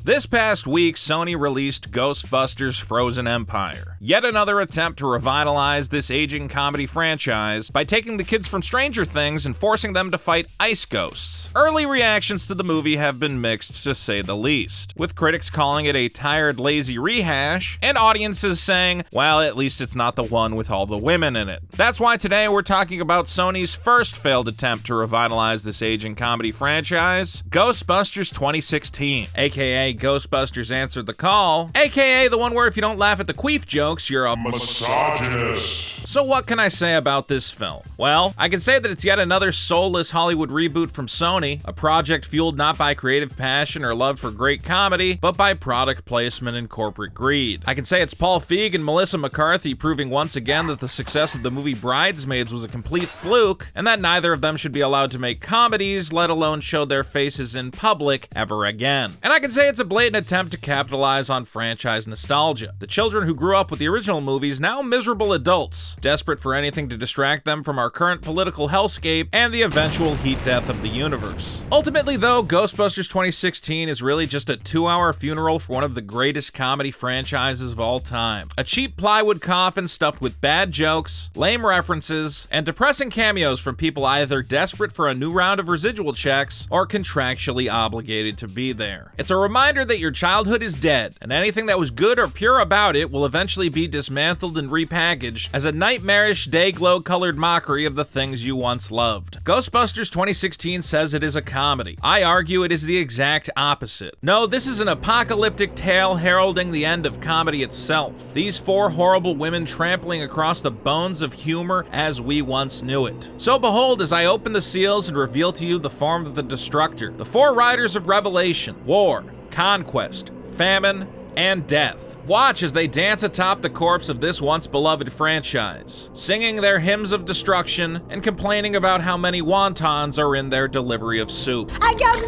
This past week, Sony released Ghostbusters Frozen Empire, yet another attempt to revitalize this aging comedy franchise by taking the kids from Stranger Things and forcing them to fight ice ghosts. Early reactions to the movie have been mixed, to say the least, with critics calling it a tired, lazy rehash, and audiences saying, well, at least it's not the one with all the women in it. That's why today we're talking about Sony's first failed attempt to revitalize this aging comedy franchise, Ghostbusters 2016, aka Ghostbusters Answered the Call, aka the one where if you don't laugh at the queef jokes, you're a misogynist. So what can I say about this film? Well, I can say that it's yet another soulless Hollywood reboot from Sony, a project fueled not by creative passion or love for great comedy, but by product placement and corporate greed. I can say it's Paul Feig and Melissa McCarthy proving once again that the success of the movie Bridesmaids was a complete fluke, and that neither of them should be allowed to make comedies, let alone show their faces in public ever again. And I can say it's a blatant attempt to capitalize on franchise nostalgia. The children who grew up with the original movies, now miserable adults, desperate for anything to distract them from our current political hellscape and the eventual heat death of the universe. Ultimately though, Ghostbusters 2016 is really just a 2-hour funeral for one of the greatest comedy franchises of all time. A cheap plywood coffin stuffed with bad jokes, lame references, and depressing cameos from people either desperate for a new round of residual checks or contractually obligated to be there. It's a reminder that your childhood is dead, and anything that was good or pure about it will eventually be dismantled and repackaged as a nightmarish, day-glow-colored mockery of the things you once loved. Ghostbusters 2016 says it is a comedy. I argue it is the exact opposite. No, this is an apocalyptic tale heralding the end of comedy itself. These 4 horrible women trampling across the bones of humor as we once knew it. So behold, as I open the seals and reveal to you the form of the Destructor, the 4 riders of revelation, war, conquest, famine, and death. Watch as they dance atop the corpse of this once beloved franchise, singing their hymns of destruction and complaining about how many wontons are in their delivery of soup. I got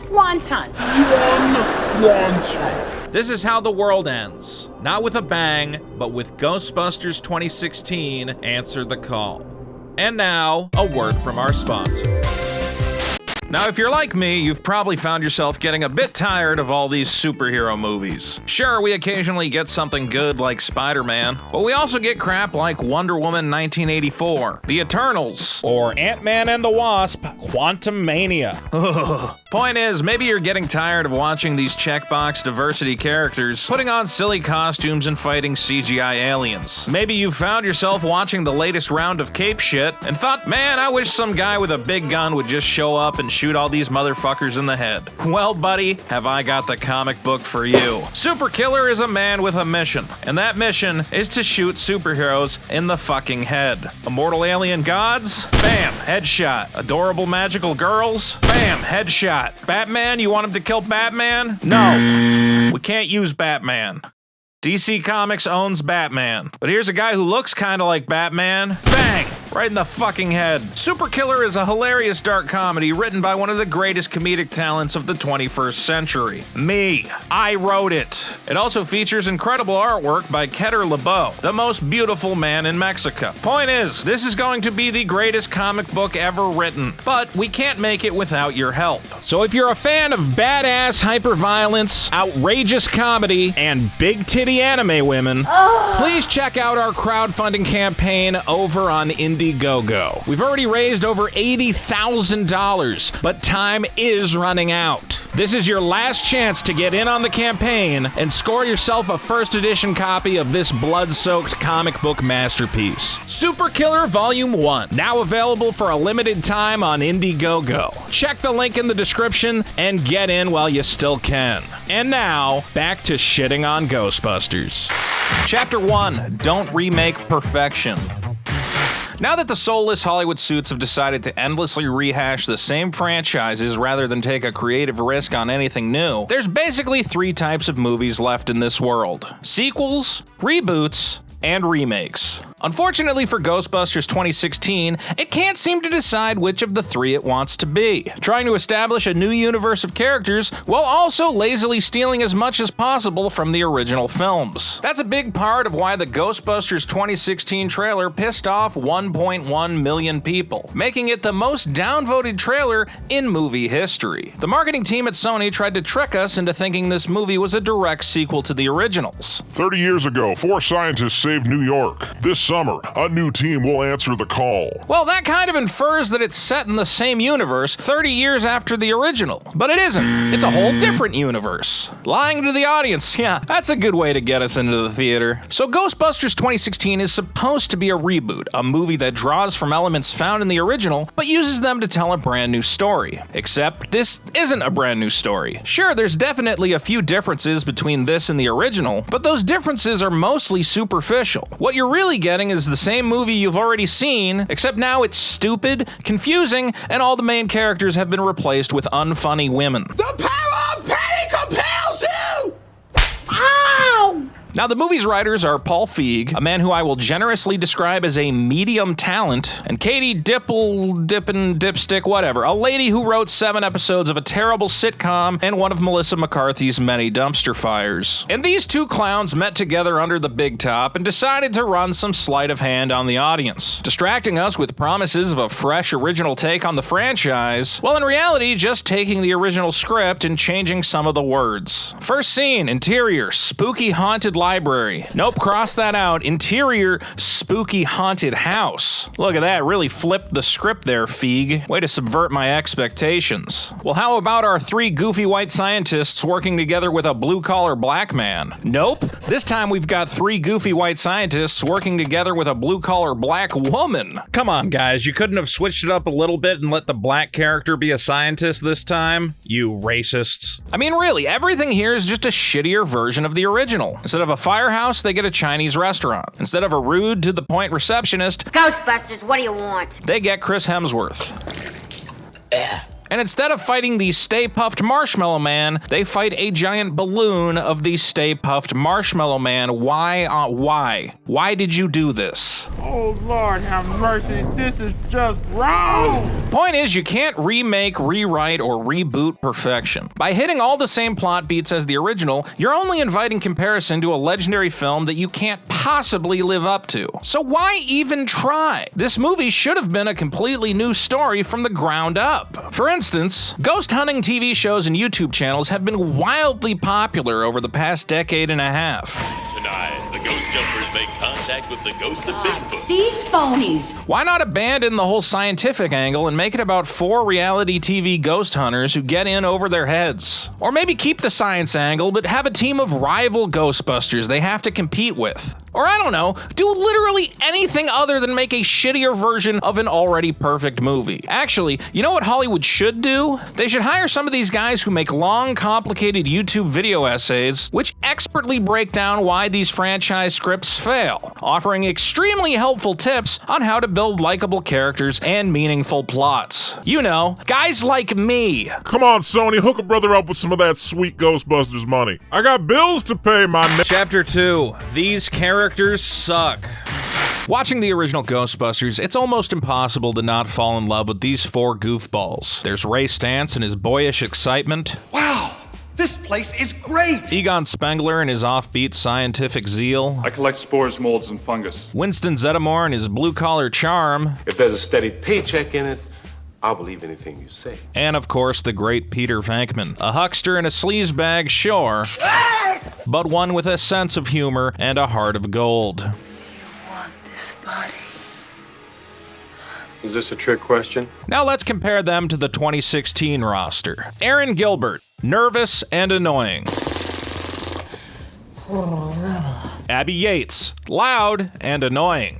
1 wonton. 1 wonton. This is how the world ends. Not with a bang, but with Ghostbusters 2016 Answer the Call. And now, a word from our sponsor. Now, if you're like me, you've probably found yourself getting a bit tired of all these superhero movies. Sure, we occasionally get something good like Spider-Man, but we also get crap like Wonder Woman 1984, The Eternals, or Ant-Man and the Wasp: Quantumania. Point is, maybe you're getting tired of watching these checkbox diversity characters putting on silly costumes and fighting CGI aliens. Maybe you found yourself watching the latest round of Cape shit and thought, man, I wish some guy with a big gun would just show up and shoot all these motherfuckers in the head. Well, buddy, have I got the comic book for you. Super Killer is a man with a mission, and that mission is to shoot superheroes in the fucking head. Immortal alien gods? Bam, headshot. Adorable magical girls? Bam, headshot. Batman, you want him to kill Batman? No, we can't use Batman. DC Comics owns Batman. But here's a guy who looks kinda like Batman. Bang! Right in the fucking head. Super Killer is a hilarious dark comedy written by one of the greatest comedic talents of the 21st century. Me. I wrote it. It also features incredible artwork by Keter LeBeau, the most beautiful man in Mexico. Point is, this is going to be the greatest comic book ever written, but we can't make it without your help. So if you're a fan of badass hyperviolence, outrageous comedy, and big titty anime women, please check out our crowdfunding campaign over on Indiegogo. We've already raised over $80,000, but time is running out. This is your last chance to get in on the campaign and score yourself a first edition copy of this blood-soaked comic book masterpiece. Super Killer Volume 1, now available for a limited time on Indiegogo. Check the link in the description and get in while you still can. And now, back to shitting on Ghostbusters. Chapter 1, Don't Remake Perfection. Now that the soulless Hollywood suits have decided to endlessly rehash the same franchises rather than take a creative risk on anything new, there's basically 3 types of movies left in this world: sequels, reboots, and remakes. Unfortunately for Ghostbusters 2016, it can't seem to decide which of the three it wants to be, trying to establish a new universe of characters while also lazily stealing as much as possible from the original films. That's a big part of why the Ghostbusters 2016 trailer pissed off 1.1 million people, making it the most downvoted trailer in movie history. The marketing team at Sony tried to trick us into thinking this movie was a direct sequel to the originals. 30 years ago, 4 scientists saved New York. This summer, a new team will answer the call. Well, that kind of infers that it's set in the same universe 30 years after the original. But it isn't. It's a whole different universe. Lying to the audience, yeah, that's a good way to get us into the theater. So Ghostbusters 2016 is supposed to be a reboot, a movie that draws from elements found in the original, but uses them to tell a brand new story. Except this isn't a brand new story. Sure, there's definitely a few differences between this and the original, but those differences are mostly superficial. What you're really getting is the same movie you've already seen, except now it's stupid, confusing, and all the main characters have been replaced with unfunny women. The power of panic compels you! Ow! Now, the movie's writers are Paul Feig, a man who I will generously describe as a medium talent, and Katie Dipstick, whatever, a lady who wrote 7 episodes of a terrible sitcom and one of Melissa McCarthy's many dumpster fires. And these two clowns met together under the big top and decided to run some sleight of hand on the audience, distracting us with promises of a fresh original take on the franchise, while in reality just taking the original script and changing some of the words. First scene, interior, spooky haunted library. Nope, cross that out. Interior, spooky haunted house. Look at that, really flipped the script there, Feig. Way to subvert my expectations. Well, how about our 3 goofy white scientists working together with a blue-collar black man? Nope, this time we've got 3 goofy white scientists working together with a blue-collar black woman. Come on, guys, you couldn't have switched it up a little bit and let the black character be a scientist this time? You racists. I mean, really, everything here is just a shittier version of the original. Instead of a firehouse, they get a Chinese restaurant. Instead of a rude to the point receptionist, Ghostbusters, what do you want? they get Chris Hemsworth. And instead of fighting the Stay Puft Marshmallow Man, they fight a giant balloon of the Stay Puft Marshmallow Man. Why? Why did you do this? Oh, Lord, have mercy. This is just wrong. Point is, you can't remake, rewrite, or reboot perfection. By hitting all the same plot beats as the original, you're only inviting comparison to a legendary film that you can't possibly live up to. So why even try? This movie should have been a completely new story from the ground up. For instance, ghost hunting TV shows and YouTube channels have been wildly popular over the past decade and a half. Tonight, the Ghost Jumpers make contact with the ghost of Bigfoot. These phonies. Why not abandon the whole scientific angle and make it about 4 reality TV ghost hunters who get in over their heads? Or maybe keep the science angle, but have a team of rival Ghostbusters they have to compete with. Or I don't know, do literally anything other than make a shittier version of an already perfect movie. Actually, you know what Hollywood should do? They should hire some of these guys who make long, complicated YouTube video essays which expertly break down why these franchise scripts fail, offering extremely helpful tips on how to build likable characters and meaningful plots. You know, guys like me. Come on, Sony, hook a brother up with some of that sweet Ghostbusters money. I got bills to pay, my Chapter 2. These characters suck. Watching the original Ghostbusters, it's almost impossible to not fall in love with these 4 goofballs. There's Ray Stantz and his boyish excitement. Wow, this place is great! Egon Spengler and his offbeat scientific zeal. I collect spores, molds, and fungus. Winston Zeddemore and his blue-collar charm. If there's a steady paycheck in it, I'll believe anything you say. And of course, the great Peter Venkman. A huckster and a sleazebag, sure, but one with a sense of humor and a heart of gold. This body. Is this a trick question? Now let's compare them to the 2016 roster. Aaron Gilbert, nervous and annoying. Abby Yates, loud and annoying.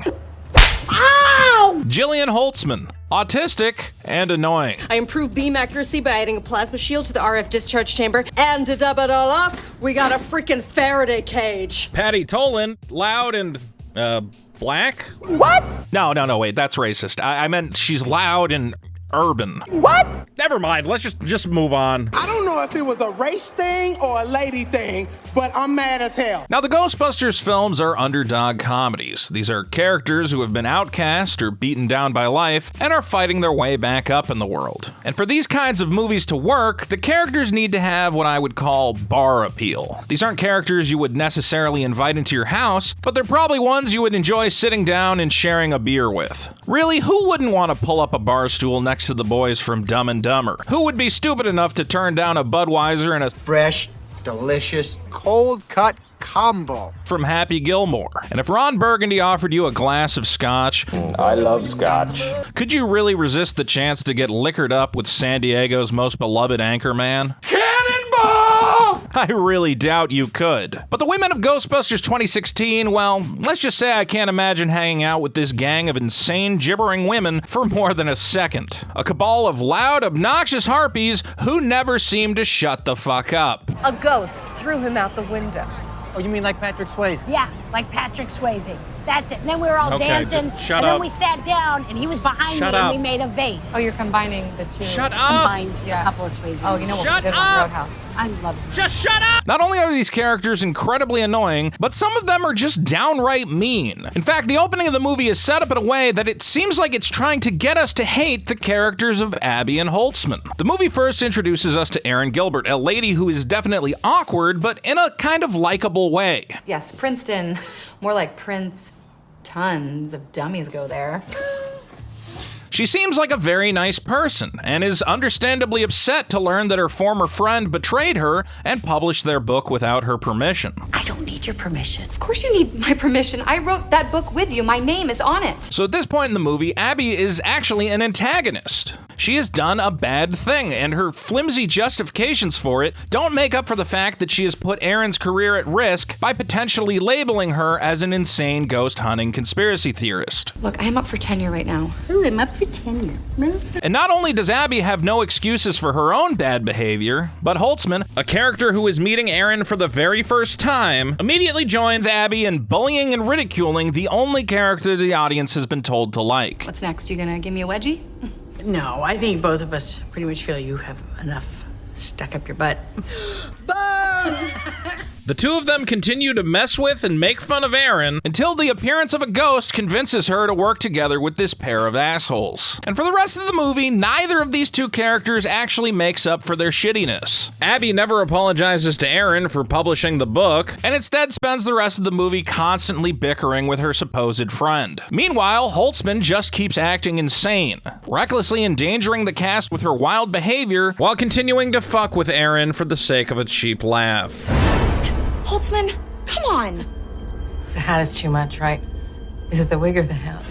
Ow! Jillian Holtzman, autistic and annoying. I improved beam accuracy by adding a plasma shield to the RF discharge chamber, and to dub it all up, we got a freaking Faraday cage. Patty Tolan, loud and, black? What? No, wait, that's racist. I meant she's loud and urban. What? Never mind, let's just move on. I don't don't know if it was a race thing or a lady thing, but I'm mad as hell. Now, the Ghostbusters films are underdog comedies. These are characters who have been outcast or beaten down by life and are fighting their way back up in the world. And for these kinds of movies to work, the characters need to have what I would call bar appeal. These aren't characters you would necessarily invite into your house, but they're probably ones you would enjoy sitting down and sharing a beer with. Really, who wouldn't want to pull up a bar stool next to the boys from Dumb and Dumber? Who would be stupid enough to turn down a Budweiser and a Fresh, delicious, cold-cut combo from Happy Gilmore? And if Ron Burgundy offered you a glass of scotch, I love scotch, could you really resist the chance to get liquored up with San Diego's most beloved anchorman? Cannonball! I really doubt you could. But the women of Ghostbusters 2016, well, let's just say I can't imagine hanging out with this gang of insane, gibbering women for more than a second. A cabal of loud, obnoxious harpies who never seem to shut the fuck up. A ghost threw him out the window. Oh, you mean like Patrick Swayze? Yeah, like Patrick Swayze. That's it. And then we were all Okay, dancing, shut and up. then we sat down, and he was behind Shut me, up. and we made a vase. Oh, you're combining the two. Shut up! Combined Yeah. a couple of Swayze. Oh, you know what's Shut a good up! one? Roadhouse. I love it. Just shut up! Not only are these characters incredibly annoying, but some of them are just downright mean. In fact, the opening of the movie is set up in a way that it seems like it's trying to get us to hate the characters of Abby and Holtzman. The movie first introduces us to Erin Gilbert, a lady who is definitely awkward, but in a kind of likable way. Yes, Princeton. More like Prince. Tons of dummies go there. She seems like a very nice person, and is understandably upset to learn that her former friend betrayed her and published their book without her permission. I don't need your permission. Of course you need my permission. I wrote that book with you. My name is on it. So at this point in the movie, Abby is actually an antagonist. She has done a bad thing, and her flimsy justifications for it don't make up for the fact that she has put Erin's career at risk by potentially labeling her as an insane ghost hunting conspiracy theorist. Look, I am up for tenure right now. Ooh, I'm up for tenure. And not only does Abby have no excuses for her own bad behavior, but Holtzman, a character who is meeting Erin for the very first time, immediately joins Abby in bullying and ridiculing the only character the audience has been told to like. What's next? You gonna give me a wedgie? No, I think both of us pretty much feel you have enough stuck up your butt. The two of them continue to mess with and make fun of Erin until the appearance of a ghost convinces her to work together with this pair of assholes. And for the rest of the movie, neither of these two characters actually makes up for their shittiness. Abby never apologizes to Erin for publishing the book, and instead spends the rest of the movie constantly bickering with her supposed friend. Meanwhile, Holtzman just keeps acting insane, recklessly endangering the cast with her wild behavior while continuing to fuck with Erin for the sake of a cheap laugh. Holtzman, come on. The hat is too much, right? Is it the wig or the hat?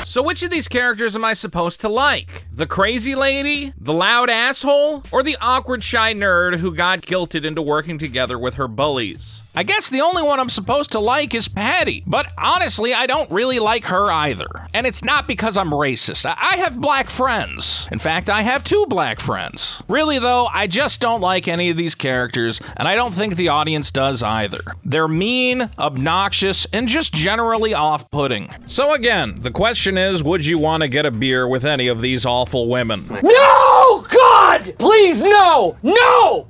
So which of these characters am I supposed to like? The crazy lady? The loud asshole? Or the awkward shy nerd who got guilted into working together with her bullies? I guess the only one I'm supposed to like is Patty, but honestly, I don't really like her either. And it's not because I'm racist. I have black friends. In fact, I have 2 black friends. Really though, I just don't like any of these characters, and I don't think the audience does either. They're mean, obnoxious, and just generally off-putting. So again, the question is, would you want to get a beer with any of these awful women? No! God! Please, no! No!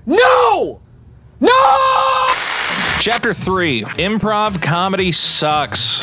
No! No! Chapter 3, Improv Comedy Sucks.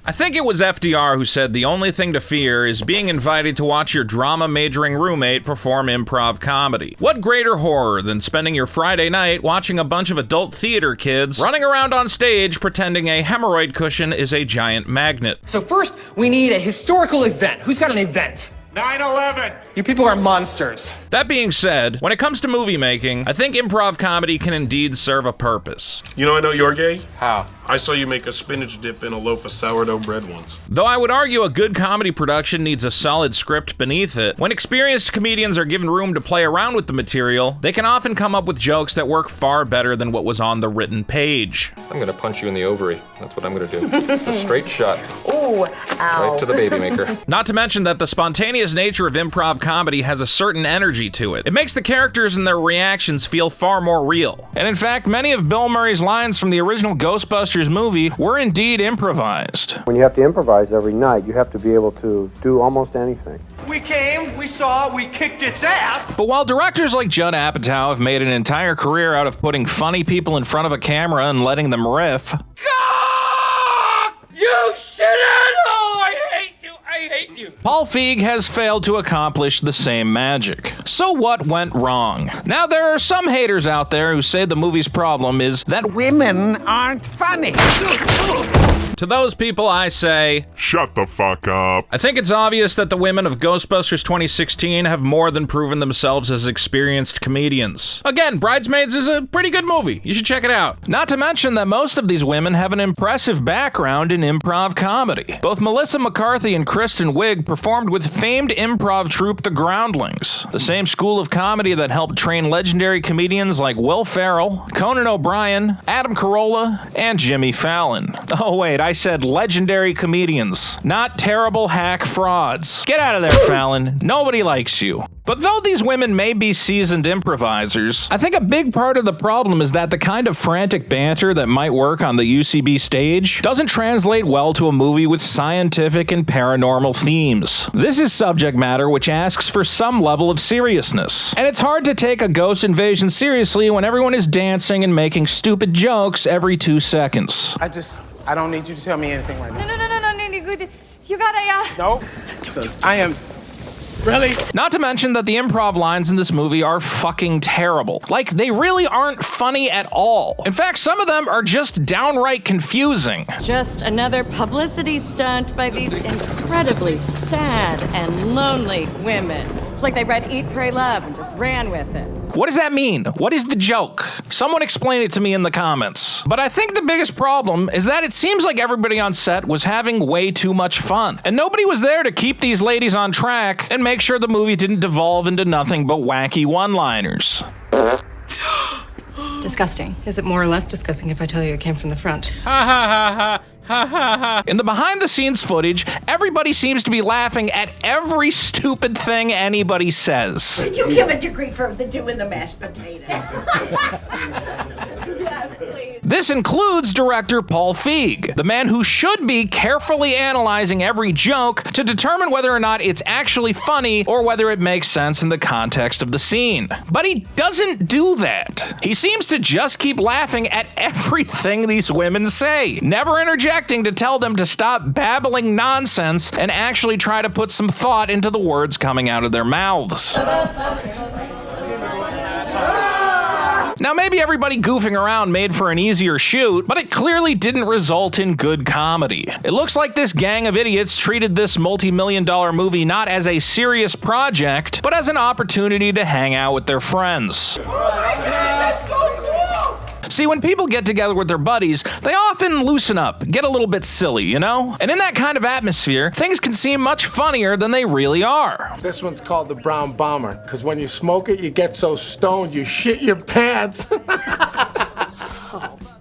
I think it was FDR who said the only thing to fear is being invited to watch your drama-majoring roommate perform improv comedy. What greater horror than spending your Friday night watching a bunch of adult theater kids running around on stage pretending a hemorrhoid cushion is a giant magnet. So first, we need a historical event. Who's got an event? 9/11. You people are monsters. That being said, when it comes to movie making, I think improv comedy can indeed serve a purpose. You know I know you're gay? How? I saw you make a spinach dip in a loaf of sourdough bread once. Though I would argue a good comedy production needs a solid script beneath it, when experienced comedians are given room to play around with the material, they can often come up with jokes that work far better than what was on the written page. I'm gonna punch you in the ovary. That's what I'm gonna do. A straight shot. Ooh, ow. Right to the baby maker. Not to mention that the spontaneous nature of improv comedy has a certain energy to it. It makes the characters and their reactions feel far more real. And in fact, many of Bill Murray's lines from the original Ghostbusters movie were indeed improvised. When you have to improvise every night, you have to be able to do almost anything. We We came, we saw, we kicked its ass. But while directors like Judd Apatow have made an entire career out of putting funny people in front of a camera and letting them riff, You shouldn't! Oh, I hate you! I hate you! Paul Feig has failed to accomplish the same magic. So what went wrong? Now, there are some haters out there who say the movie's problem is that women aren't funny. To those people, I say, shut the fuck up. I think it's obvious that the women of Ghostbusters 2016 have more than proven themselves as experienced comedians. Again, Bridesmaids is a pretty good movie. You should check it out. Not to mention that most of these women have an impressive background in improv comedy. Both Melissa McCarthy and Kristen Wiig performed with famed improv troupe The Groundlings, the same school of comedy that helped train legendary comedians like Will Ferrell, Conan O'Brien, Adam Carolla, and Jimmy Fallon. Oh wait, I said legendary comedians, not terrible hack frauds. Get out of there, Fallon. Nobody likes you. But though these women may be seasoned improvisers, I think a big part of the problem is that the kind of frantic banter that might work on the UCB stage doesn't translate well to a movie with scientific and paranormal themes. This is subject matter which asks for some level of seriousness. And it's hard to take a ghost invasion seriously when everyone is dancing and making stupid jokes every 2 seconds. I don't need you to tell me anything right now. No. You gotta, No, because I am... Really? Not to mention that the improv lines in this movie are fucking terrible. Like, they really aren't funny at all. In fact, some of them are just downright confusing. Just another publicity stunt by these incredibly sad and lonely women. It's like they read Eat, Pray, Love and just ran with it. What does that mean? What is the joke? Someone explain it to me in the comments. But I think the biggest problem is that it seems like everybody on set was having way too much fun. And nobody was there to keep these ladies on track and make sure the movie didn't devolve into nothing but wacky one-liners. It's disgusting. Is it more or less disgusting if I tell you it came from the front? Ha ha ha ha. Ha ha ha. In the behind-the-scenes footage, everybody seems to be laughing at every stupid thing anybody says. You give a degree for the doing the mashed potato. Yes, please. This includes director Paul Feig, the man who should be carefully analyzing every joke to determine whether or not it's actually funny or whether it makes sense in the context of the scene. But he doesn't do that. He seems to just keep laughing at everything these women say, never interjecting to tell them to stop babbling nonsense and actually try to put some thought into the words coming out of their mouths. Now, maybe everybody goofing around made for an easier shoot, but it clearly didn't result in good comedy. It looks like this gang of idiots treated this multi-million-dollar movie not as a serious project, but as an opportunity to hang out with their friends. See, when people get together with their buddies, they often loosen up, get a little bit silly, you know? And in that kind of atmosphere, things can seem much funnier than they really are. This one's called the Brown Bomber, because when you smoke it, you get so stoned you shit your pants.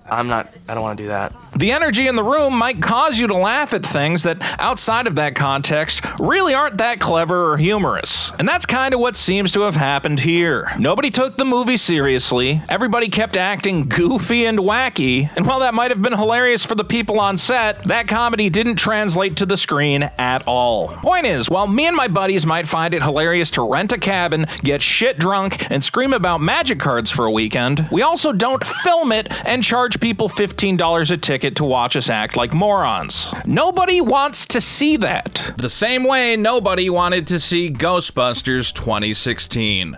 I don't want to do that. The energy in the room might cause you to laugh at things that, outside of that context, really aren't that clever or humorous. And that's kind of what seems to have happened here. Nobody took the movie seriously, everybody kept acting goofy and wacky, and while that might have been hilarious for the people on set, that comedy didn't translate to the screen at all. Point is, while me and my buddies might find it hilarious to rent a cabin, get shit drunk, and scream about magic cards for a weekend, we also don't film it and charge people $15 a ticket to watch us act like morons. Nobody wants to see that. The same way nobody wanted to see Ghostbusters 2016.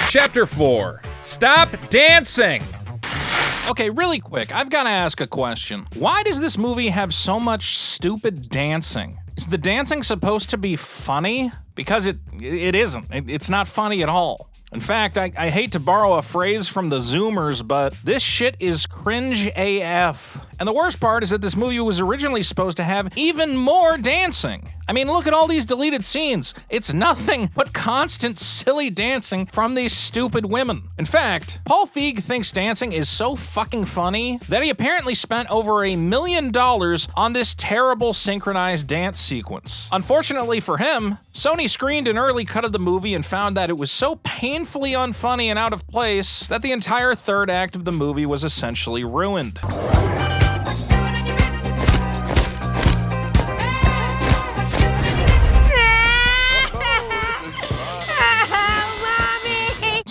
Chapter 4. Stop dancing! Okay, really quick, I've got to ask a question. Why does this movie have so much stupid dancing? Is the dancing supposed to be funny? Because it isn't. It's not funny at all. In fact, I hate to borrow a phrase from the Zoomers, but this shit is cringe AF. And the worst part is that this movie was originally supposed to have even more dancing. I mean, look at all these deleted scenes. It's nothing but constant silly dancing from these stupid women. In fact, Paul Feig thinks dancing is so fucking funny that he apparently spent over $1 million on this terrible synchronized dance sequence. Unfortunately for him, Sony screened an early cut of the movie and found that it was so painfully unfunny and out of place that the entire third act of the movie was essentially ruined.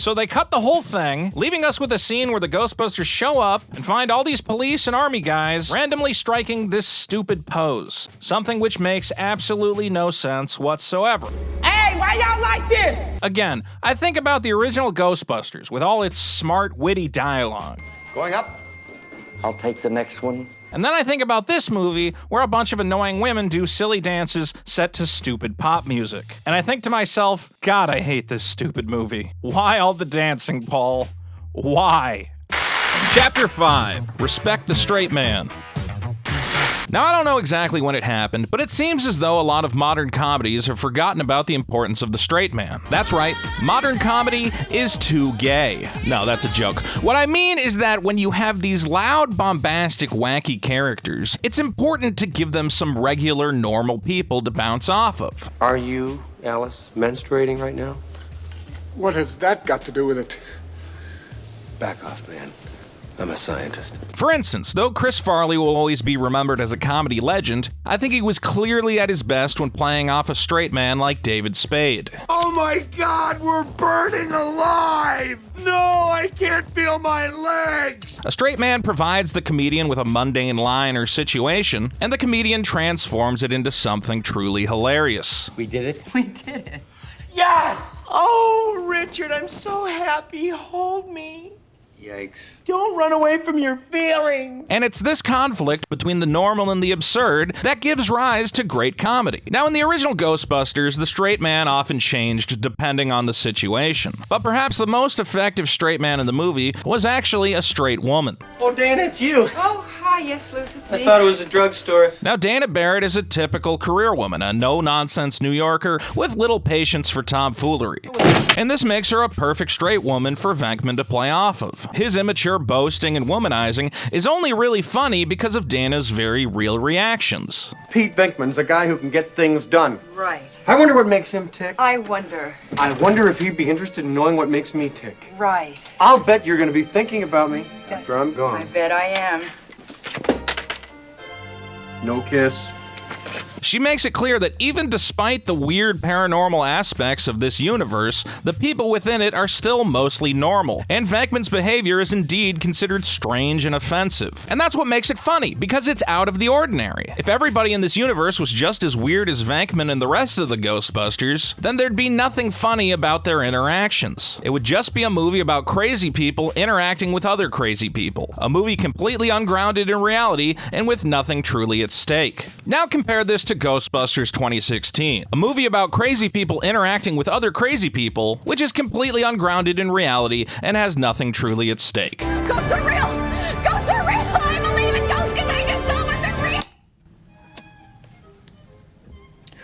So they cut the whole thing, leaving us with a scene where the Ghostbusters show up and find all these police and army guys randomly striking this stupid pose. Something which makes absolutely no sense whatsoever. Hey, why y'all like this? Again, I think about the original Ghostbusters with all its smart, witty dialogue. Going up. I'll take the next one. And then I think about this movie where a bunch of annoying women do silly dances set to stupid pop music. And I think to myself, God, I hate this stupid movie. Why all the dancing, Paul? Why? Chapter 5, Respect the Straight Man. Now, I don't know exactly when it happened, but it seems as though a lot of modern comedies have forgotten about the importance of the straight man. That's right, modern comedy is too gay. No, that's a joke. What I mean is that when you have these loud, bombastic, wacky characters, it's important to give them some regular, normal people to bounce off of. Are you, Alice, menstruating right now? What has that got to do with it? Back off, man. I'm a scientist. For instance, though Chris Farley will always be remembered as a comedy legend, I think he was clearly at his best when playing off a straight man like David Spade. Oh my God, we're burning alive! No, I can't feel my legs! A straight man provides the comedian with a mundane line or situation, and the comedian transforms it into something truly hilarious. We did it? We did it. Yes! Oh, Richard, I'm so happy. Hold me. Yikes. Don't run away from your feelings. And it's this conflict between the normal and the absurd that gives rise to great comedy. Now, in the original Ghostbusters, the straight man often changed depending on the situation. But perhaps the most effective straight man in the movie was actually a straight woman. Oh, Dana, it's you. Oh, hi, yes, Luce, it's me. I thought it was a drugstore. Now, Dana Barrett is a typical career woman, a no-nonsense New Yorker with little patience for tomfoolery. And this makes her a perfect straight woman for Venkman to play off of. His immature boasting and womanizing is only really funny because of Dana's very real reactions. Pete Venkman's a guy who can get things done. Right. I wonder what makes him tick. I wonder. I wonder if he'd be interested in knowing what makes me tick. Right. I'll bet you're going to be thinking about me after I'm gone. I bet I am. No kiss. She makes it clear that even despite the weird paranormal aspects of this universe, the people within it are still mostly normal, and Venkman's behavior is indeed considered strange and offensive. And that's what makes it funny, because it's out of the ordinary. If everybody in this universe was just as weird as Venkman and the rest of the Ghostbusters, then there'd be nothing funny about their interactions. It would just be a movie about crazy people interacting with other crazy people. A movie completely ungrounded in reality and with nothing truly at stake. Now compare this to Ghostbusters 2016, a movie about crazy people interacting with other crazy people, which is completely ungrounded in reality and has nothing truly at stake. Ghosts are real! Ghosts are real! I believe in ghosts because I just know what they're real!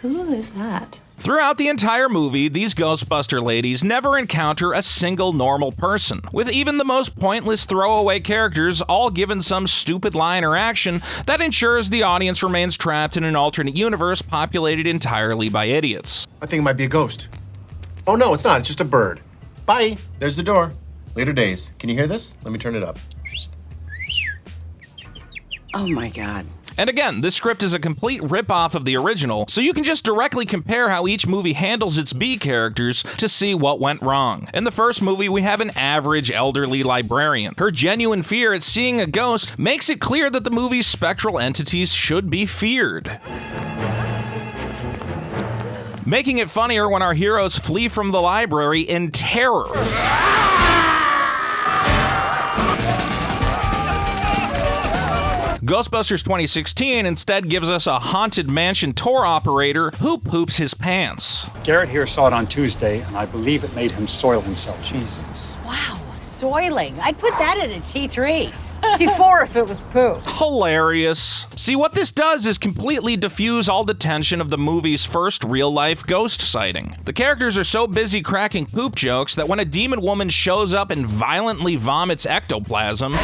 Who is that? Throughout the entire movie, these Ghostbuster ladies never encounter a single normal person, with even the most pointless throwaway characters all given some stupid line or action that ensures the audience remains trapped in an alternate universe populated entirely by idiots. I think it might be a ghost. Oh no, it's not, it's just a bird. Bye, there's the door. Later days. Can you hear this? Let me turn it up. Oh my God. And again, this script is a complete rip-off of the original, so you can just directly compare how each movie handles its B characters to see what went wrong. In the first movie, we have an average elderly librarian. Her genuine fear at seeing a ghost makes it clear that the movie's spectral entities should be feared. Making it funnier when our heroes flee from the library in terror. Ghostbusters 2016 instead gives us a haunted mansion tour operator who poops his pants. Garrett here saw it on Tuesday, and I believe it made him soil himself. Jesus. Wow, soiling. I'd put that in a T3. T4 if it was poop. Hilarious. See, what this does is completely diffuse all the tension of the movie's first real-life ghost sighting. The characters are so busy cracking poop jokes that when a demon woman shows up and violently vomits ectoplasm,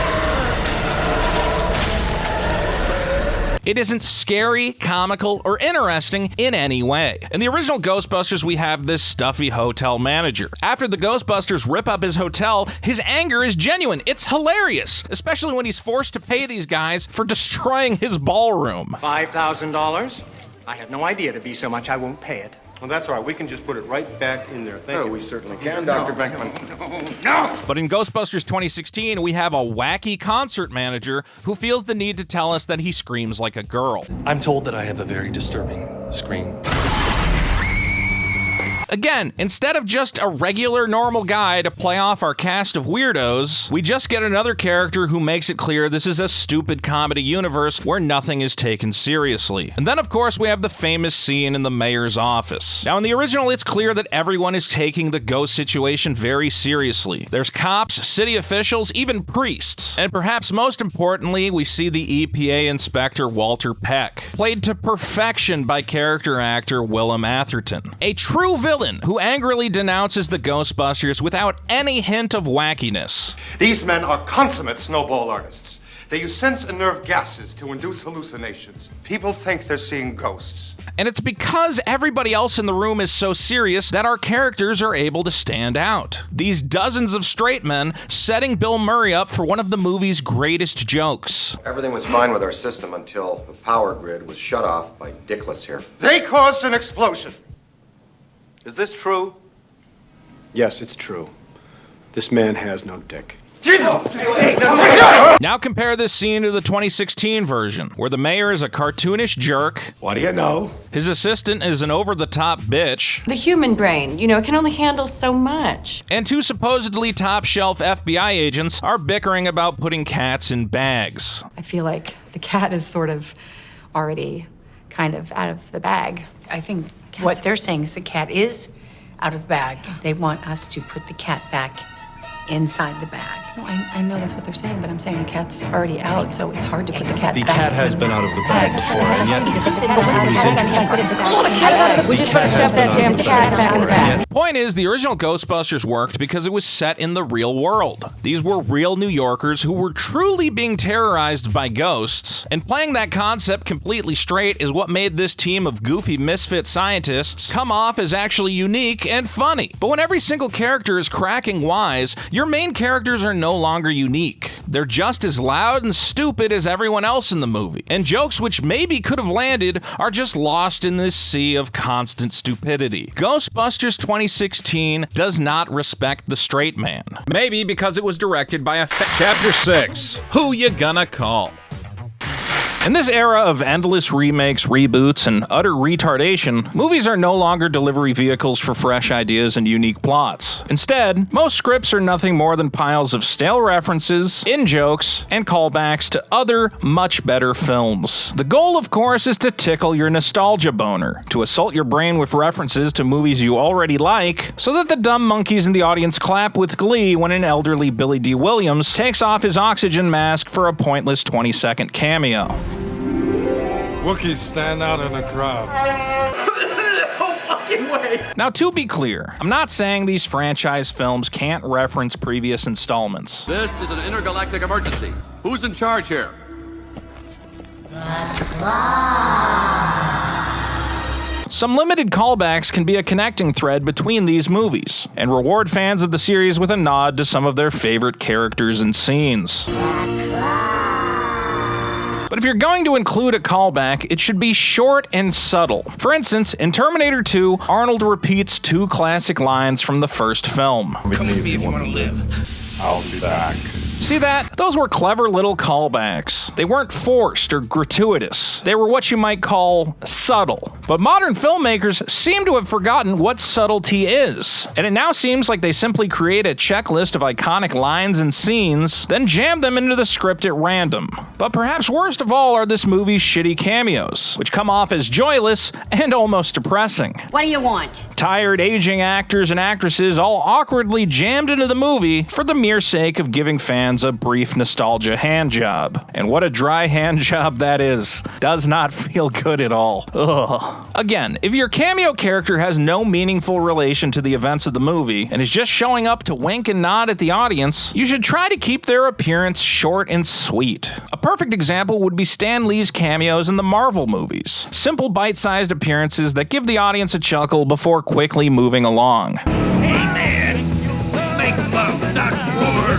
it isn't scary, comical, or interesting in any way. In the original Ghostbusters, we have this stuffy hotel manager. After the Ghostbusters rip up his hotel, his anger is genuine. It's hilarious, especially when he's forced to pay these guys for destroying his ballroom. $5,000? I have no idea to be so much. I won't pay it. Well, that's all right. We can just put it right back in there. Thank you. We certainly can, Dr. Venkman. No! But in Ghostbusters 2016, we have a wacky concert manager who feels the need to tell us that he screams like a girl. I'm told that I have a very disturbing scream. Again, instead of just a regular normal guy to play off our cast of weirdos, we just get another character who makes it clear this is a stupid comedy universe where nothing is taken seriously. And then of course we have the famous scene in the mayor's office. Now in the original, it's clear that everyone is taking the ghost situation very seriously. There's cops, city officials, even priests. And perhaps most importantly, we see the EPA inspector Walter Peck, played to perfection by character actor Willem Atherton. A true villain who angrily denounces the Ghostbusters without any hint of wackiness. These men are consummate snowball artists. They use sense and nerve gases to induce hallucinations. People think they're seeing ghosts. And it's because everybody else in the room is so serious that our characters are able to stand out. These dozens of straight men setting Bill Murray up for one of the movie's greatest jokes. Everything was fine with our system until the power grid was shut off by Dickless here. They caused an explosion. Is this true? Yes, it's true. This man has no dick. Now compare this scene to the 2016 version, where the mayor is a cartoonish jerk. What do you know? His assistant is an over-the-top bitch. The human brain, it can only handle so much. And two supposedly top-shelf FBI agents are bickering about putting cats in bags. I feel like the cat is sort of already kind of out of the bag. I think what they're saying is the cat is out of the bag. They want us to put the cat back inside the bag. No, I know that's what they're saying, but I'm saying the cat's already out, so it's hard to put the cat back. The cat has been out of the bag before, and yet... We just want to shove that damn cat back in the bag. Point is, the original Ghostbusters worked because it was set in the real world. These were real New Yorkers who were truly being terrorized by ghosts, and playing that concept completely straight is what made this team of goofy misfit scientists come off as actually unique and funny. But when every single character is cracking wise, your main characters are no longer unique. They're just as loud and stupid as everyone else in the movie, and jokes which maybe could have landed are just lost in this sea of constant stupidity. Ghostbusters 2016 does not respect the straight man. Maybe because it was directed by a Chapter 6. Who you gonna call? In this era of endless remakes, reboots, and utter retardation, movies are no longer delivery vehicles for fresh ideas and unique plots. Instead, most scripts are nothing more than piles of stale references, in-jokes, and callbacks to other, much better films. The goal, of course, is to tickle your nostalgia boner, to assault your brain with references to movies you already like, so that the dumb monkeys in the audience clap with glee when an elderly Billy D. Williams takes off his oxygen mask for a pointless 20-second cameo. Wookiees stand out in the crowd. No fucking way. Now, to be clear, I'm not saying these franchise films can't reference previous installments. This is an intergalactic emergency. Who's in charge here? Some limited callbacks can be a connecting thread between these movies, and reward fans of the series with a nod to some of their favorite characters and scenes. But if you're going to include a callback, it should be short and subtle. For instance, in Terminator 2, Arnold repeats two classic lines from the first film. Come with me if you want to live. I'll be back. See that? Those were clever little callbacks. They weren't forced or gratuitous. They were what you might call subtle. But modern filmmakers seem to have forgotten what subtlety is. And it now seems like they simply create a checklist of iconic lines and scenes, then jam them into the script at random. But perhaps worst of all are this movie's shitty cameos, which come off as joyless and almost depressing. What do you want? Tired, aging actors and actresses all awkwardly jammed into the movie for the mere sake of giving fans a brief nostalgia handjob. And what a dry handjob that is. Does not feel good at all. Ugh. Again, if your cameo character has no meaningful relation to the events of the movie and is just showing up to wink and nod at the audience, you should try to keep their appearance short and sweet. A perfect example would be Stan Lee's cameos in the Marvel movies. Simple bite-sized appearances that give the audience a chuckle before quickly moving along. Hey man, make love, not war.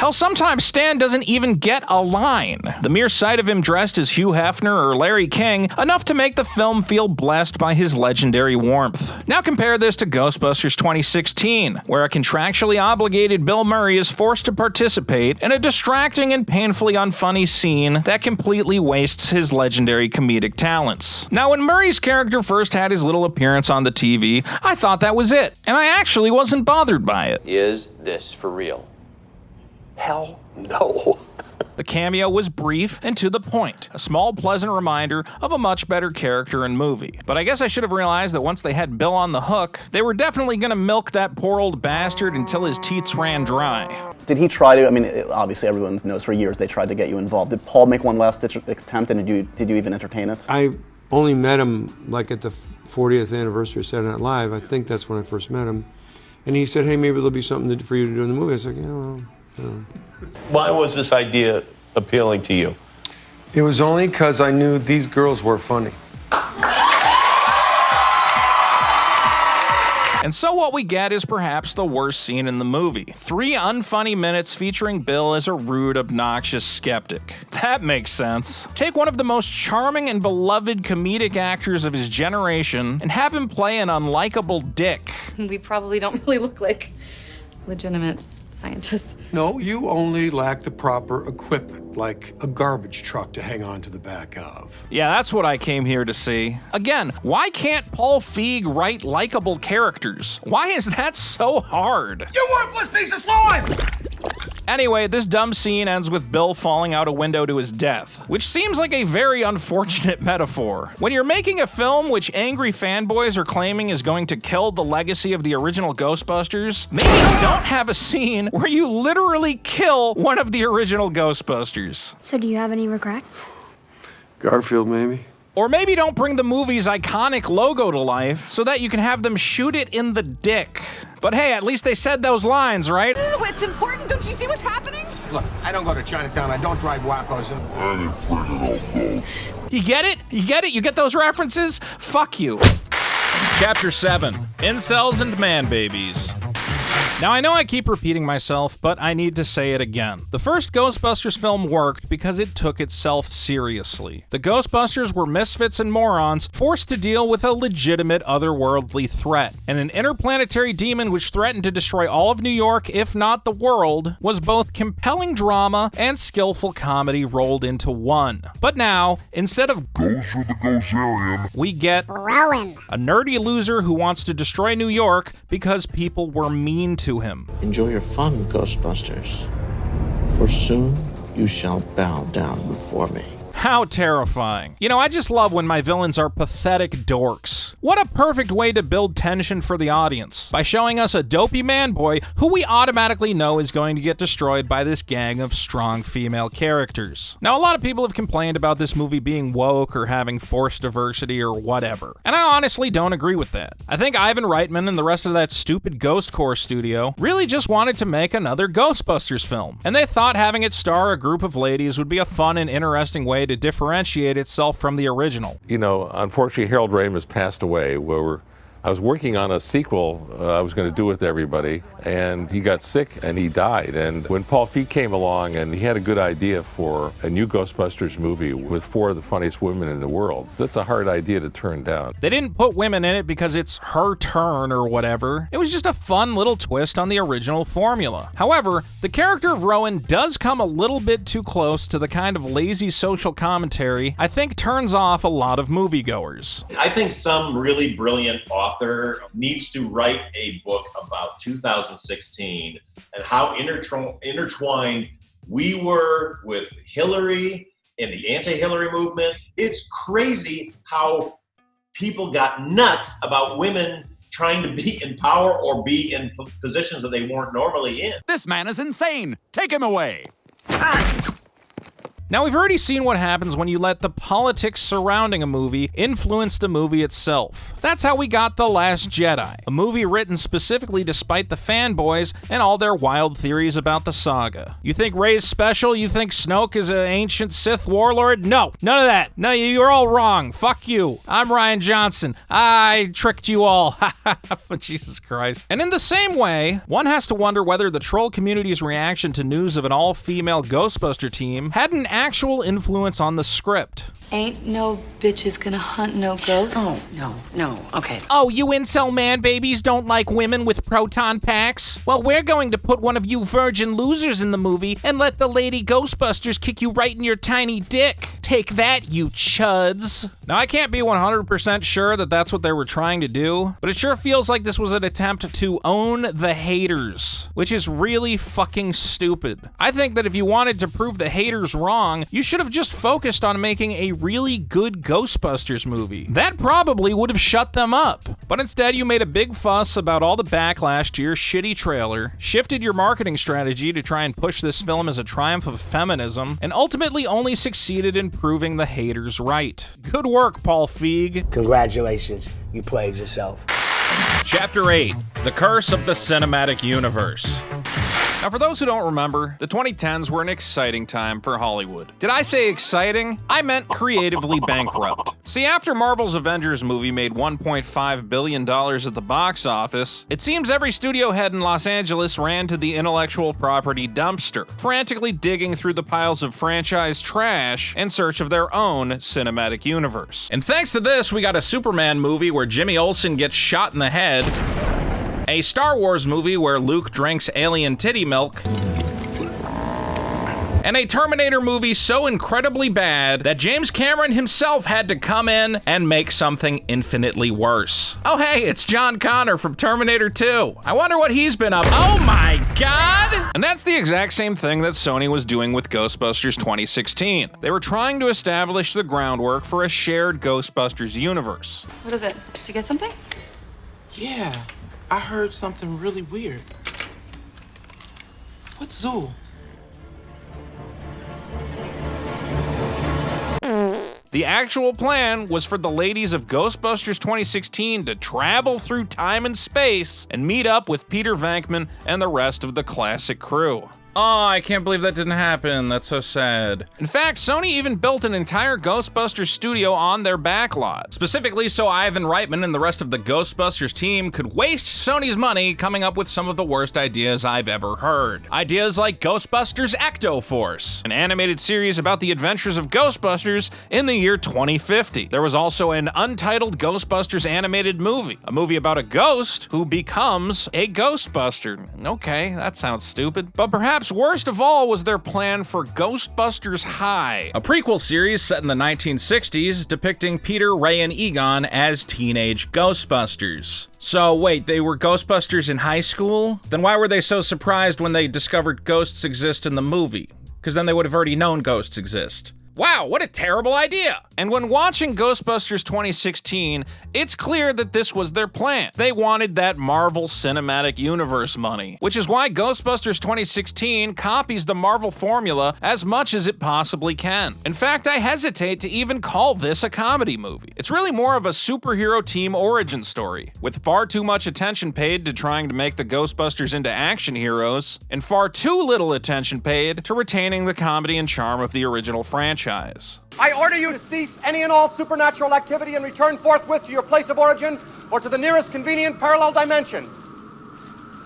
Hell, sometimes Stan doesn't even get a line. The mere sight of him dressed as Hugh Hefner or Larry King, enough to make the film feel blessed by his legendary warmth. Now compare this to Ghostbusters 2016, where a contractually obligated Bill Murray is forced to participate in a distracting and painfully unfunny scene that completely wastes his legendary comedic talents. Now, when Murray's character first had his little appearance on the TV, I thought that was it, and I actually wasn't bothered by it. Is this for real? Hell no. The cameo was brief and to the point, a small pleasant reminder of a much better character and movie. But I guess I should have realized that once they had Bill on the hook, they were definitely gonna milk that poor old bastard until his teats ran dry. Did he try to, I mean, obviously everyone knows for years they tried to get you involved. Did Paul make one last attempt, and did you even entertain it? I only met him like at the 40th anniversary of Saturday Night Live. I think that's when I first met him. And he said, hey, maybe there'll be something for you to do in the movie. I was like, yeah, well, yeah. Why was this idea appealing to you? It was only because I knew these girls were funny. And so what we get is perhaps the worst scene in the movie. 3 unfunny minutes featuring Bill as a rude, obnoxious skeptic. That makes sense. Take one of the most charming and beloved comedic actors of his generation and have him play an unlikable dick. We probably don't really look like legitimate scientists. No, you only lack the proper equipment, like a garbage truck to hang on to the back of. Yeah, that's what I came here to see. Again, why can't Paul Feig write likable characters? Why is that so hard? You worthless piece of slime! Anyway, this dumb scene ends with Bill falling out a window to his death, which seems like a very unfortunate metaphor. When you're making a film which angry fanboys are claiming is going to kill the legacy of the original Ghostbusters, maybe don't have a scene where you literally kill one of the original Ghostbusters. So do you have any regrets? Garfield, maybe? Or maybe don't bring the movie's iconic logo to life so that you can have them shoot it in the dick. But hey, at least they said those lines, right? No, it's important. Don't you see what's happening? Look, I don't go to Chinatown. I don't drive Wacos. You get it? You get it? You get those references? Fuck you. Chapter 7, Incels and Man Babies. Now, I know I keep repeating myself, but I need to say it again. The first Ghostbusters film worked because it took itself seriously. The Ghostbusters were misfits and morons forced to deal with a legitimate otherworldly threat, and an interplanetary demon which threatened to destroy all of New York, if not the world, was both compelling drama and skillful comedy rolled into one. But now, instead of Goes for the Gozerian, we get Rowan, a nerdy loser who wants to destroy New York because people were mean to him. Enjoy your fun, Ghostbusters, for soon you shall bow down before me. How terrifying. You know, I just love when my villains are pathetic dorks. What a perfect way to build tension for the audience, by showing us a dopey man boy who we automatically know is going to get destroyed by this gang of strong female characters. Now, a lot of people have complained about this movie being woke or having forced diversity or whatever, and I honestly don't agree with that. I think Ivan Reitman and the rest of that stupid Ghost Corps studio really just wanted to make another Ghostbusters film, and they thought having it star a group of ladies would be a fun and interesting way to differentiate itself from the original. You know, unfortunately, Harold Ramis passed away. I was working on a sequel I was going to do with everybody, and he got sick and he died. And when Paul Feig came along and he had a good idea for a new Ghostbusters movie with 4 of the funniest women in the world, that's a hard idea to turn down. They didn't put women in it because it's her turn or whatever. It was just a fun little twist on the original formula. However, the character of Rowan does come a little bit too close to the kind of lazy social commentary I think turns off a lot of moviegoers. I think some really brilliant author needs to write a book about 2016 and how intertwined we were with Hillary and the anti-Hillary movement. It's crazy how people got nuts about women trying to be in power or be in positions that they weren't normally in. This man is insane. Take him away. Now, we've already seen what happens when you let the politics surrounding a movie influence the movie itself. That's how we got The Last Jedi, a movie written specifically despite the fanboys and all their wild theories about the saga. You think Rey's special? You think Snoke is an ancient Sith warlord? No, none of that. No, you're all wrong. Fuck you. I'm Rian Johnson. I tricked you all. Jesus Christ. And in the same way, one has to wonder whether the troll community's reaction to news of an all-female Ghostbuster team had an actual influence on the script. Ain't no bitches gonna hunt no ghosts. Oh, no, okay. Oh, you incel man babies don't like women with proton packs? Well, we're going to put one of you virgin losers in the movie and let the lady Ghostbusters kick you right in your tiny dick. Take that, you chuds. Now, I can't be 100% sure that that's what they were trying to do, but it sure feels like this was an attempt to own the haters, which is really fucking stupid. I think that if you wanted to prove the haters wrong, you should have just focused on making a really good Ghostbusters movie. That probably would have shut them up. But instead, you made a big fuss about all the backlash to your shitty trailer, shifted your marketing strategy to try and push this film as a triumph of feminism, and ultimately only succeeded in proving the haters right. Good work, Paul Feig. Congratulations, you played yourself. Chapter 8, The Curse of the Cinematic Universe. Now, for those who don't remember, the 2010s were an exciting time for Hollywood. Did I say exciting? I meant creatively bankrupt. See, after Marvel's Avengers movie made $1.5 billion at the box office, it seems every studio head in Los Angeles ran to the intellectual property dumpster, frantically digging through the piles of franchise trash in search of their own cinematic universe. And thanks to this, we got a Superman movie where Jimmy Olsen gets shot in the head, a Star Wars movie where Luke drinks alien titty milk, and a Terminator movie so incredibly bad that James Cameron himself had to come in and make something infinitely worse. Oh hey, it's John Connor from Terminator 2. I wonder what he's been up. Oh my god! And that's the exact same thing that Sony was doing with Ghostbusters 2016. They were trying to establish the groundwork for a shared Ghostbusters universe. What is it? Did you get something? Yeah. I heard something really weird. What's Zool? The actual plan was for the ladies of Ghostbusters 2016 to travel through time and space and meet up with Peter Venkman and the rest of the classic crew. Oh, I can't believe that didn't happen. That's so sad. In fact, Sony even built an entire Ghostbusters studio on their backlot, specifically so Ivan Reitman and the rest of the Ghostbusters team could waste Sony's money coming up with some of the worst ideas I've ever heard. Ideas like Ghostbusters Ecto-Force, an animated series about the adventures of Ghostbusters in the year 2050. There was also an untitled Ghostbusters animated movie, a movie about a ghost who becomes a Ghostbuster. Okay, that sounds stupid, but perhaps worst of all was their plan for Ghostbusters High, a prequel series set in the 1960s depicting Peter, Ray, and Egon as teenage Ghostbusters. So wait, they were Ghostbusters in high school? Then why were they so surprised when they discovered ghosts exist in the movie? Because then they would have already known ghosts exist. Wow, what a terrible idea! And when watching Ghostbusters 2016, it's clear that this was their plan. They wanted that Marvel Cinematic Universe money, which is why Ghostbusters 2016 copies the Marvel formula as much as it possibly can. In fact, I hesitate to even call this a comedy movie. It's really more of a superhero team origin story, with far too much attention paid to trying to make the Ghostbusters into action heroes, and far too little attention paid to retaining the comedy and charm of the original franchise. I order you to cease any and all supernatural activity and return forthwith to your place of origin or to the nearest convenient parallel dimension.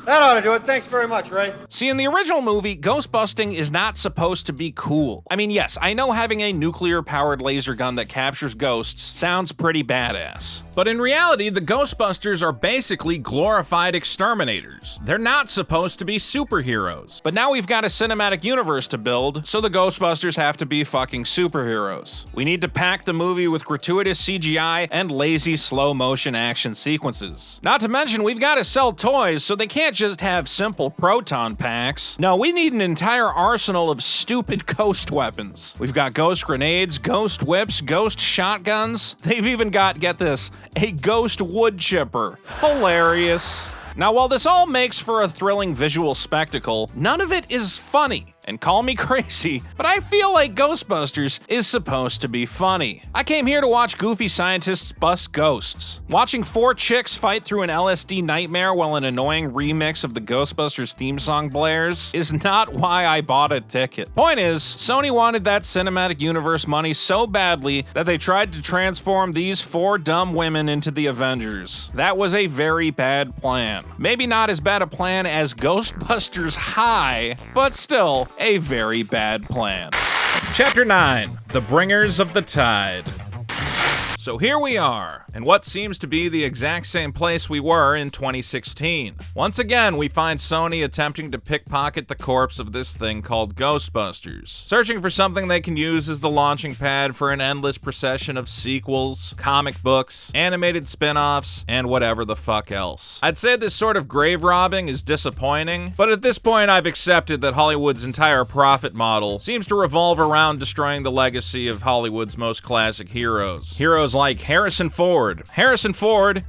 That ought to do it. Thanks very much, Ray. See, in the original movie, ghostbusting is not supposed to be cool. I mean, yes, I know having a nuclear-powered laser gun that captures ghosts sounds pretty badass. But in reality, the Ghostbusters are basically glorified exterminators. They're not supposed to be superheroes. But now we've got a cinematic universe to build, so the Ghostbusters have to be fucking superheroes. We need to pack the movie with gratuitous CGI and lazy slow-motion action sequences. Not to mention, we've got to sell toys, so they can't just have simple proton packs. No, we need an entire arsenal of stupid ghost weapons. We've got ghost grenades, ghost whips, ghost shotguns. They've even got, get this, a ghost wood chipper. Hilarious. Now, while this all makes for a thrilling visual spectacle, none of it is funny. And call me crazy, but I feel like Ghostbusters is supposed to be funny. I came here to watch goofy scientists bust ghosts. Watching 4 chicks fight through an LSD nightmare while an annoying remix of the Ghostbusters theme song blares is not why I bought a ticket. Point is, Sony wanted that cinematic universe money so badly that they tried to transform these 4 dumb women into the Avengers. That was a very bad plan. Maybe not as bad a plan as Ghostbusters High, but still a very bad plan. Chapter 9: The Bringers of the Tide. So here we are, in what seems to be the exact same place we were in 2016. Once again, we find Sony attempting to pickpocket the corpse of this thing called Ghostbusters, searching for something they can use as the launching pad for an endless procession of sequels, comic books, animated spin-offs, and whatever the fuck else. I'd say this sort of grave robbing is disappointing, but at this point I've accepted that Hollywood's entire profit model seems to revolve around destroying the legacy of Hollywood's most classic heroes. Heroes like Harrison Ford,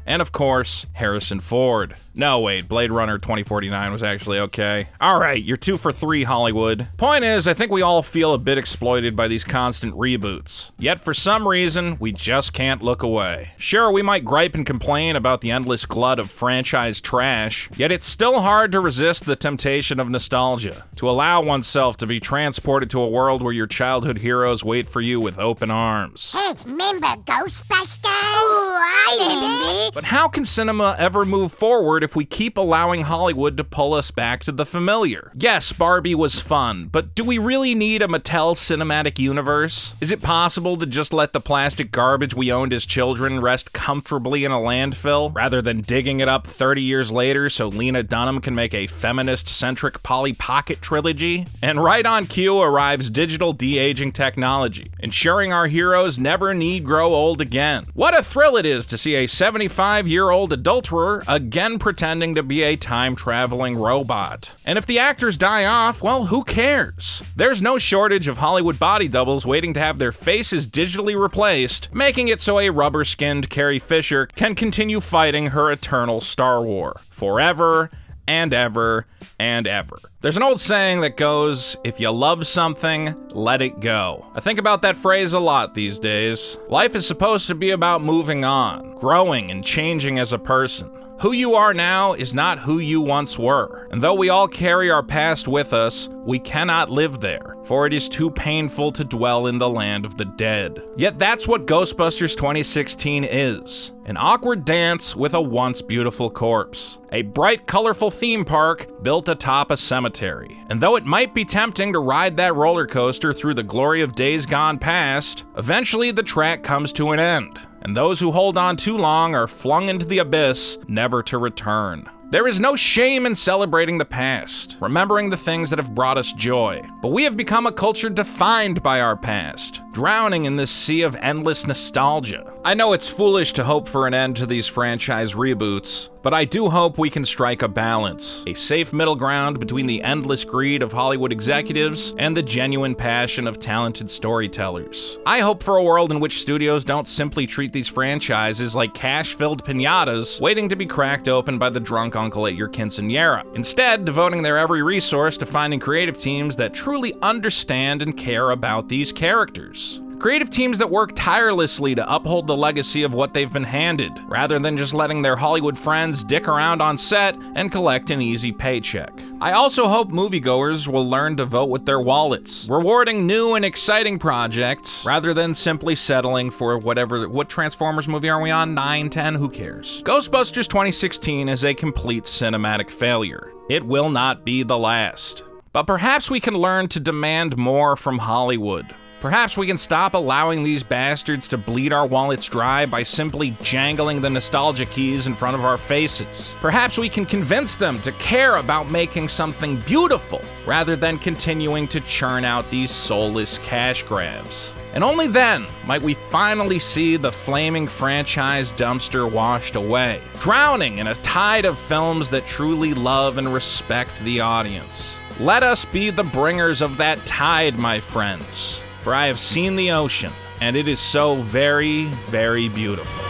and of course, Harrison Ford. No, wait, Blade Runner 2049 was actually okay. Alright, you're 2 for 3, Hollywood. Point is, I think we all feel a bit exploited by these constant reboots. Yet for some reason, we just can't look away. Sure, we might gripe and complain about the endless glut of franchise trash, yet it's still hard to resist the temptation of nostalgia, to allow oneself to be transported to a world where your childhood heroes wait for you with open arms. Hey, remember Ghostbusters? Ooh, I remember. But how can cinema ever move forward if we keep allowing Hollywood to pull us back to the familiar? Yes, Barbie was fun, but do we really need a Mattel cinematic universe? Is it possible to just let the plastic garbage we owned as children rest comfortably in a landfill, rather than digging it up 30 years later so Lena Dunham can make a feminist-centric Polly Pocket trilogy? And right on cue arrives digital de-aging technology, ensuring our heroes never need grow old again. What a thrill it is to see a 75-year-old adulterer again pretending to be a time-traveling robot. And if the actors die off, well, who cares? There's no shortage of Hollywood body doubles waiting to have their faces digitally replaced, making it so a rubber-skinned Carrie Fisher can continue fighting her eternal Star War. Forever and ever and ever. There's an old saying that goes, if you love something, let it go. I think about that phrase a lot these days. Life is supposed to be about moving on, growing and changing as a person. Who you are now is not who you once were, and though we all carry our past with us, we cannot live there, for it is too painful to dwell in the land of the dead. Yet that's what Ghostbusters 2016 is. An awkward dance with a once beautiful corpse. A bright, colorful theme park built atop a cemetery. And though it might be tempting to ride that roller coaster through the glory of days gone past, eventually the track comes to an end, and those who hold on too long are flung into the abyss, never to return. There is no shame in celebrating the past, remembering the things that have brought us joy. But we have become a culture defined by our past, drowning in this sea of endless nostalgia. I know it's foolish to hope for an end to these franchise reboots, but I do hope we can strike a balance, a safe middle ground between the endless greed of Hollywood executives and the genuine passion of talented storytellers. I hope for a world in which studios don't simply treat these franchises like cash-filled piñatas waiting to be cracked open by the drunk uncle at your quinceañera, instead devoting their every resource to finding creative teams that truly understand and care about these characters. Creative teams that work tirelessly to uphold the legacy of what they've been handed, rather than just letting their Hollywood friends dick around on set and collect an easy paycheck. I also hope moviegoers will learn to vote with their wallets, rewarding new and exciting projects, rather than simply settling for what Transformers movie are we on? 9, 10, who cares? Ghostbusters 2016 is a complete cinematic failure. It will not be the last. But perhaps we can learn to demand more from Hollywood. Perhaps we can stop allowing these bastards to bleed our wallets dry by simply jangling the nostalgia keys in front of our faces. Perhaps we can convince them to care about making something beautiful, rather than continuing to churn out these soulless cash grabs. And only then might we finally see the flaming franchise dumpster washed away, drowning in a tide of films that truly love and respect the audience. Let us be the bringers of that tide, my friends. For I have seen the ocean, and it is so very, very beautiful.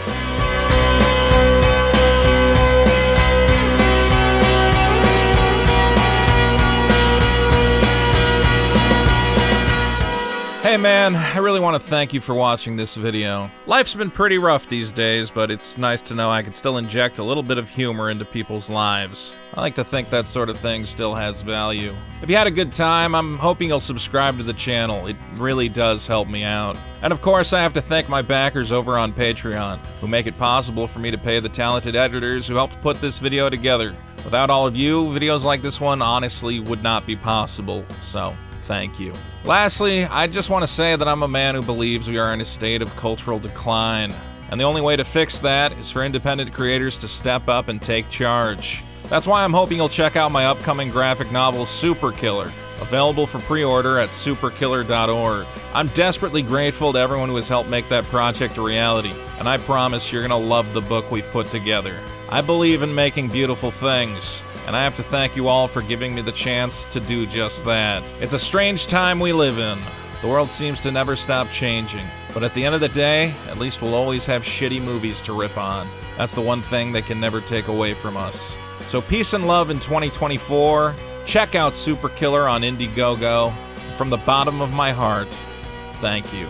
Hey man, I really want to thank you for watching this video. Life's been pretty rough these days, but it's nice to know I can still inject a little bit of humor into people's lives. I like to think that sort of thing still has value. If you had a good time, I'm hoping you'll subscribe to the channel. It really does help me out. And of course, I have to thank my backers over on Patreon, who make it possible for me to pay the talented editors who helped put this video together. Without all of you, videos like this one honestly would not be possible, so thank you. Lastly, I just want to say that I'm a man who believes we are in a state of cultural decline, and the only way to fix that is for independent creators to step up and take charge. That's why I'm hoping you'll check out my upcoming graphic novel, Super Killer, available for pre-order at superkiller.org. I'm desperately grateful to everyone who has helped make that project a reality, and I promise you're gonna love the book we've put together. I believe in making beautiful things, and I have to thank you all for giving me the chance to do just that. It's a strange time we live in. The world seems to never stop changing, but at the end of the day, at least we'll always have shitty movies to rip on. That's the one thing they can never take away from us. So peace and love in 2024. Check out Super Killer on Indiegogo. From the bottom of my heart, thank you.